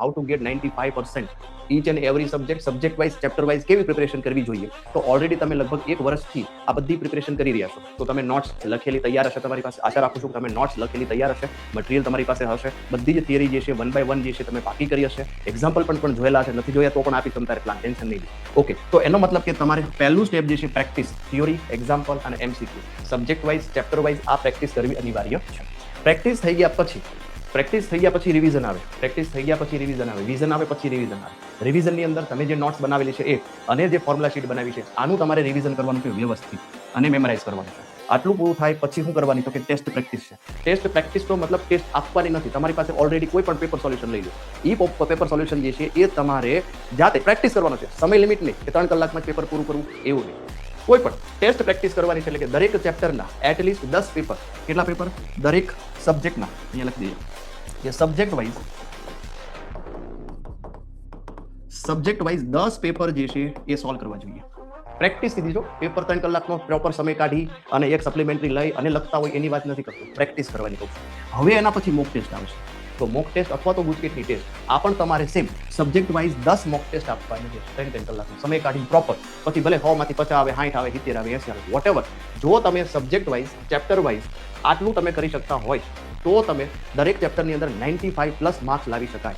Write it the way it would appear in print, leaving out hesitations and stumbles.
How to gate 95% each and every subject wise chapter wise કેવી preparation કરવી જોઈએ, તો ઓલરેડી તમે લગભગ 1 વર્ષથી આ બધી પ્રિપરેશન કરી રહ્યા છો. તો તમે નોટ્સ લખેલી તૈયાર હશે તમારી પાસે. આશા રાખું છું કે તમે નોટ્સ લખેલી તૈયાર હશે, મટીરિયલ તમારી પાસે હશે, બધી જ થિયરી જે છે 1 by 1 જે છે તમે પાકી કરી હશે, એક્ઝામ્પલ પણ જોયેલા હશે, નથી જોયા તો પણ આપી તમે તારે પ્લાન, ટેન્શન નહીં. ઓકે, તો એનો મતલબ કે તમારે પહેલું સ્ટેપ જે છે પ્રેક્ટિસ, થિયોરી, એક્ઝામ્પલ અને MCQ, subject wise chapter wise આ પ્રેક્ટિસ કરવી અનિવાર્ય છે. પ્રેક્ટિસ થઈ ગયા પછી રિવિઝન આવે. પ્રેક્ટિસ થઈ ગયા પછી રિવિઝન આવે. વિઝન આવે પછી રિવિઝન આવે. રિવિઝનની અંદર તમે જે નોટ્સ બનાવેલી છે એ અને જે ફોર્મ્યુલા શીટ બનાવી છે આનું તમારે રિવિઝન કરવાનું છે વ્યવસ્થિત અને મેમરાઇઝ કરવાનું છે. આટલું પૂરું થાય પછી શું કરવાની, તો કે ટેસ્ટ પ્રેક્ટિસ છે. ટેસ્ટ પ્રેક્ટિસ તો મતલબ ટેસ્ટ આપવાની નથી. તમારી પાસે ઓલરેડી કોઈ પણ પેપર સોલ્યુશન લઈ લો. એ પેપર સોલ્યુશન જે છે એ તમારે જાતે પ્રેક્ટિસ કરવાનો છે. સમય લિમિટ નહીં કે 3 કલાકમાં જ પેપર પૂરું કરવું, એવું નહીં. કોઈ પણ ટેસ્ટ પ્રેક્ટિસ કરવાની છે, એટલે કે દરેક ચેપ્ટરના એટલીસ્ટ 10 પેપર. કેટલા પેપર? દરેક સબ્જેક્ટના અહીંયા લખી દઈએ કે સબ્જેક્ટ વાઇઝ 10 પેપર જે છે એ સોલ્વ કરવા જોઈએ. પ્રેક્ટિસ કીધી છો, પેપર 3 કલાકનો પ્રોપર સમય કાઢી અને એક સપ્લિમેન્ટરી લઈ અને લખતા હોય એની વાત નથી કરતો. પ્રેક્ટિસ કરવાની કહું છું. હવે એના પછી મોક ટેસ્ટ આવશે. તો મોક ટેસ્ટ અથવા તો ગુજકેટની ટેસ્ટ આ પણ તમારે same subject wise 10 mock test આપવાની છે. 3 કલાકનો સમય કાઢી પ્રોપર. પછી ભલે 100 માંથી 50 આવે, 60 આવે, 70 આવે, 80 આવે, વોટ એવર. જો તમે સબ્જેક્ટ વાઇઝ ચેપ્ટર વાઇઝ આટલું તમે કરી શકતા હોય તો તમે દરેક ચેપ્ટરની અંદર 95+ માર્ક્સ લાવી શકાય.